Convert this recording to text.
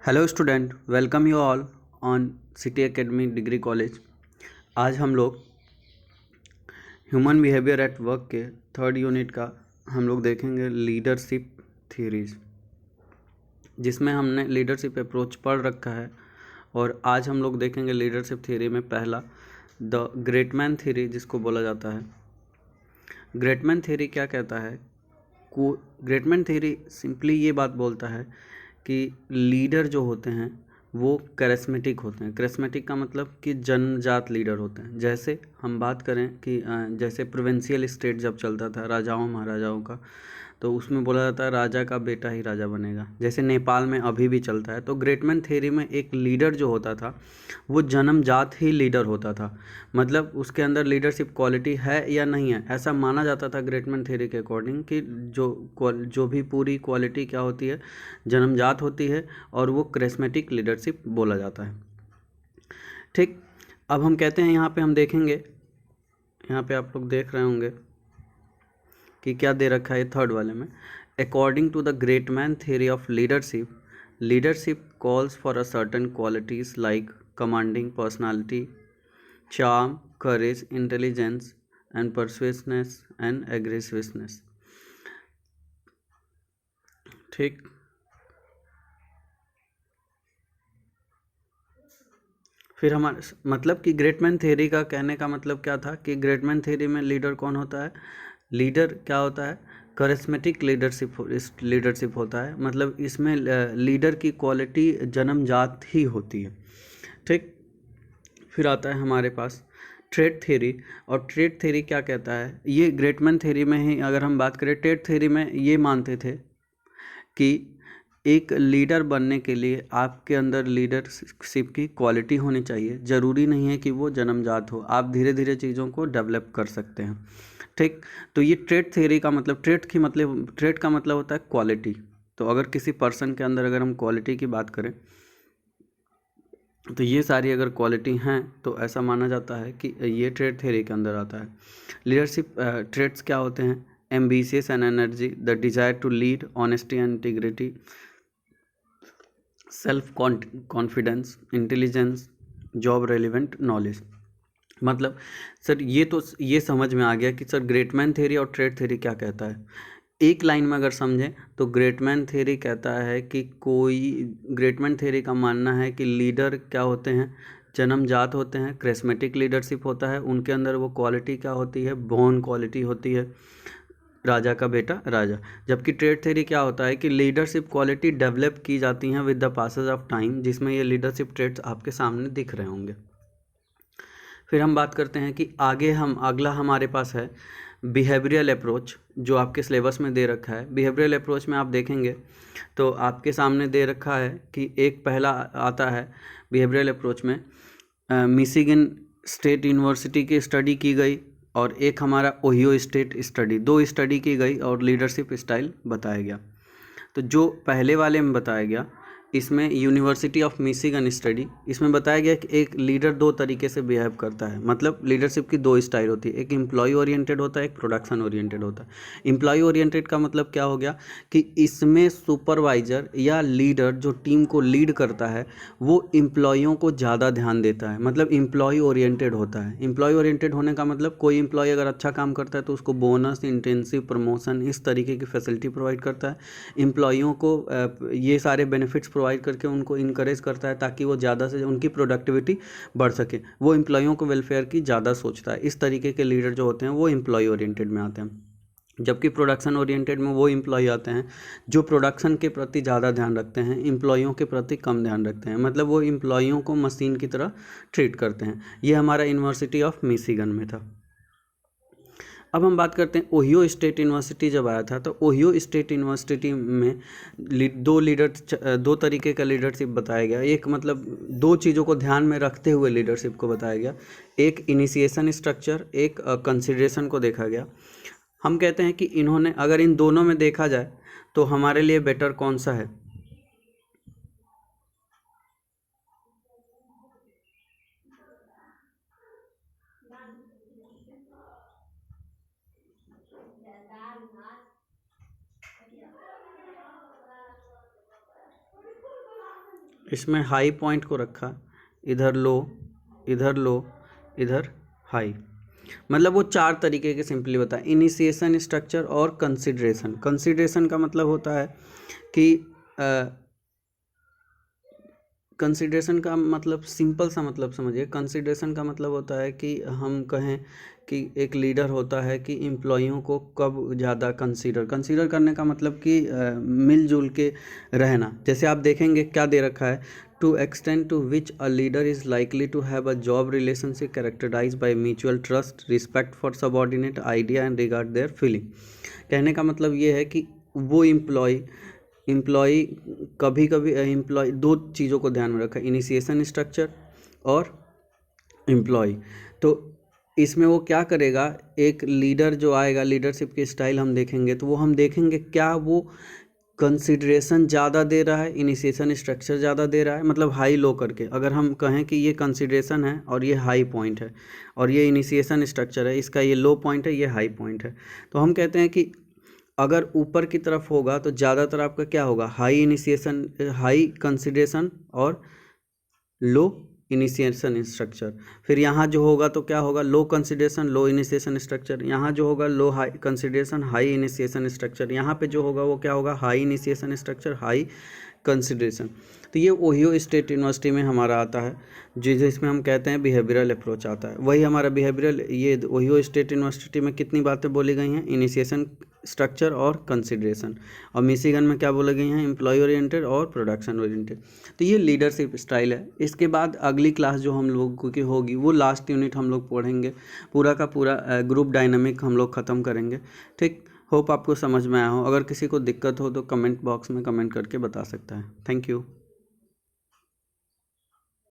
Hello student, welcome you all on city academy degree college. आज हम लोग human behaviour at work के third unit का हम लोग देखेंगे लीडरशिप थ्योरीज, जिसमें हमने लीडरशिप अप्रोच पढ़ रखा है। और आज हम लोग देखेंगे लीडरशिप थ्योरी में पहला द ग्रेटमैन थ्योरी, जिसको बोला जाता है। ग्रेटमैन थ्योरी क्या कहता है? ग्रेटमैन थ्योरी सिंपली ये बात बोलता है कि लीडर जो होते हैं वो करिस्मेटिक होते हैं। करिस्मेटिक का मतलब कि जन्मजात लीडर होते हैं। जैसे हम बात करें कि जैसे प्रोविंशियल स्टेट जब चलता था राजाओं महाराजाओं का, तो उसमें बोला जाता है राजा का बेटा ही राजा बनेगा। जैसे नेपाल में अभी भी चलता है। तो ग्रेटमैन थ्योरी में एक लीडर जो होता था वो जन्मजात ही लीडर होता था, मतलब उसके अंदर लीडरशिप क्वालिटी है या नहीं है ऐसा माना जाता था ग्रेटमैन थ्योरी के अकॉर्डिंग कि जो भी पूरी क्वालिटी क्या होती है, जन्मजात होती है, और वो करिस्मेटिक लीडरशिप बोला जाता है। ठीक, अब हम कहते हैं यहाँ पे हम देखेंगे, यहाँ पे आप लोग देख रहे होंगे कि क्या दे रखा है थर्ड वाले में। According to the great man theory of leadership, leadership calls for a certain qualities like commanding personality, charm, courage, intelligence, and persuasiveness and aggressiveness। ठीक, फिर हमारे मतलब कि ग्रेटमैन थ्योरी का कहने का मतलब क्या था कि ग्रेटमैन थ्योरी में लीडर कौन होता है? लीडर क्या होता है? करिस्मेटिक लीडरशिप होता है। मतलब इसमें लीडर की क्वालिटी जन्मजात ही होती है। ठीक, फिर आता है हमारे पास ट्रेड थ्योरी। और ट्रेड थ्योरी क्या कहता है? ये ग्रेटमैन थ्योरी में ही अगर हम बात करें, ट्रेड थ्योरी में ये मानते थे कि एक लीडर बनने के लिए आपके अंदर लीडरशिप की क्वालिटी होनी चाहिए। ज़रूरी नहीं है कि वो जन्मजात हो, आप धीरे धीरे चीज़ों को डेवलप कर सकते हैं। ठीक, तो ये ट्रेड थ्योरी का मतलब, ट्रेड का मतलब होता है क्वालिटी। तो अगर किसी पर्सन के अंदर अगर हम क्वालिटी की बात करें तो ये सारी अगर क्वालिटी हैं तो ऐसा माना जाता है कि ये ट्रेड थ्योरी के अंदर आता है। लीडरशिप ट्रेड्स क्या होते हैं? Ambitious and energy, the desire to lead, honesty and integrity, self confidence, intelligence, job relevant knowledge. मतलब सर ये समझ में आ गया कि सर ग्रेटमैन थ्योरी और ट्रेड थ्योरी क्या कहता है। एक लाइन में अगर समझें तो ग्रेटमैन थ्योरी कहता है कि ग्रेटमैन थ्योरी का मानना है कि लीडर क्या होते हैं? जन्मजात होते हैं, करिस्मेटिक लीडरशिप होता है, उनके अंदर वो क्वालिटी क्या होती है? बोर्न क्वालिटी होती है, राजा का बेटा राजा। जबकि ट्रेड थ्योरी क्या होता है कि लीडरशिप क्वालिटी डेवलप की जाती हैं with the passage of time, जिसमें ये लीडरशिप ट्रेड्स आपके सामने दिख रहे होंगे। फिर हम बात करते हैं कि अगला हमारे पास है बिहेवियरल अप्रोच, जो आपके सिलेबस में दे रखा है। बिहेवियरल अप्रोच में आप देखेंगे तो आपके सामने दे रखा है कि एक पहला आता है बिहेवियरल अप्रोच में मिशिगन स्टेट यूनिवर्सिटी की स्टडी की गई, और एक हमारा ओहियो स्टेट स्टडी, दो स्टडी की गई और लीडरशिप स्टाइल बताया गया। तो जो पहले वाले में बताया गया, इसमें यूनिवर्सिटी ऑफ मिशिगन स्टडी, इसमें बताया गया कि एक लीडर दो तरीके से बिहेव करता है। मतलब लीडरशिप की दो स्टाइल होती है, एक एम्प्लॉय ओरिएंटेड होता है, एक प्रोडक्शन ओरिएंटेड होता है। एम्प्लॉय ओरिएंटेड का मतलब क्या हो गया कि इसमें सुपरवाइजर या लीडर जो टीम को लीड करता है वो एम्प्लॉयों को ज़्यादा ध्यान देता है, मतलब एम्प्लॉय ओरिएंटेड होता है। एम्प्लॉय ओरिएंटेड होने का मतलब कोई एम्प्लॉय अगर अच्छा काम करता है तो उसको बोनस, इंटेंसिव, प्रमोशन, इस तरीके की फैसिलिटी प्रोवाइड करता है। एम्प्लॉयों को ये सारे बेनिफिट्स प्रोवाइड करके उनको इनकरेज करता है ताकि वो ज़्यादा से उनकी प्रोडक्टिविटी बढ़ सके। वो एम्प्लॉयों को वेलफेयर की ज़्यादा सोचता है। इस तरीके के लीडर जो होते हैं वो एम्प्लॉय ओरिएंटेड में आते हैं। जबकि प्रोडक्शन ओरिएंटेड में वो एम्प्लॉय आते हैं जो प्रोडक्शन के प्रति ज़्यादा ध्यान रखते हैं, एम्प्लॉयों के प्रति कम ध्यान रखते हैं। मतलब वो एम्प्लॉयों को मशीन की तरह ट्रीट करते हैं। ये हमारा यूनिवर्सिटी ऑफ मिशिगन में था। अब हम बात करते हैं ओहियो स्टेट यूनिवर्सिटी जब आया था, तो ओहियो स्टेट यूनिवर्सिटी में दो तरीके का लीडरशिप बताया गया। एक मतलब दो चीज़ों को ध्यान में रखते हुए लीडरशिप को बताया गया, एक इनिशिएशन स्ट्रक्चर, एक कंसिडरेशन को देखा गया। हम कहते हैं कि इन्होंने अगर इन दोनों में देखा जाए तो हमारे लिए बेटर कौन सा है? इसमें हाई पॉइंट को रखा, इधर लो, इधर लो, इधर हाई। मतलब वो 4 तरीके के सिंपली बताएं, इनिशिएशन, स्ट्रक्चर और कंसिडरेशन। कंसिडरेशन का मतलब होता है कि कंसिडरेशन का मतलब सिंपल सा मतलब समझिए। कंसिडरेशन का मतलब होता है कि हम कहें कि एक लीडर होता है कि एम्प्लॉइयों को कब ज़्यादा कंसीडर करने का मतलब कि मिलजुल के रहना। जैसे आप देखेंगे क्या दे रखा है, to extend to which a leader is likely to have a job relationship characterize by mutual trust, respect for subordinate, idea and regard their feeling. कहने का मतलब ये है कि वो एम्प्लॉय कभी कभी एम्प्लॉय 2 चीज़ों को ध्यान में रखा, इनिशिएशन, स्ट्रक्चर और एम्प्लॉय। तो इसमें वो क्या करेगा, एक लीडर जो आएगा, लीडरशिप की स्टाइल हम देखेंगे तो वो हम देखेंगे क्या वो कंसिडरेशन ज़्यादा दे रहा है, इनिशिएशन स्ट्रक्चर ज़्यादा दे रहा है। मतलब हाई लो करके अगर हम कहें कि ये कंसिडरेशन है और ये हाई पॉइंट है, और ये इनिशिएशन स्ट्रक्चर है, इसका ये लो पॉइंट है, ये हाई पॉइंट है, तो हम कहते हैं कि अगर ऊपर की तरफ होगा तो ज़्यादातर आपका क्या होगा, हाई इनिशिएशन, हाई कंसिडरेशन और लो इनिशिएशन स्ट्रक्चर। फिर यहाँ जो होगा तो क्या होगा, low consideration, low initiation structure. यहाँ जो होगा low high consideration, high initiation structure. यहाँ पे जो होगा वो क्या होगा, high initiation structure, high consideration. तो ये ओहियो स्टेट यूनिवर्सिटी में हमारा आता है, जिसमें हम कहते हैं बिहेवियरल अप्रोच आता है। वही हमारा बिहेवियरल, ये ओहियो स्टेट यूनिवर्सिटी में कितनी बातें बोली गई हैं, इनिशिएशन, स्ट्रक्चर और कंसिडरेशन। और मिशिगन में क्या बोली गई हैं, एम्प्लॉय ओरिएंटेड और प्रोडक्शन ओरिएंटेड। तो ये लीडरशिप स्टाइल है। इसके बाद अगली क्लास जो हम लोगों की होगी वो लास्ट यूनिट हम लोग पढ़ेंगे, पूरा का पूरा ग्रुप डायनामिक हम लोग ख़त्म करेंगे। ठीक, होप आपको समझ में आया हो। अगर किसी को दिक्कत हो तो कमेंट बॉक्स में कमेंट करके बता सकता है। Thank you.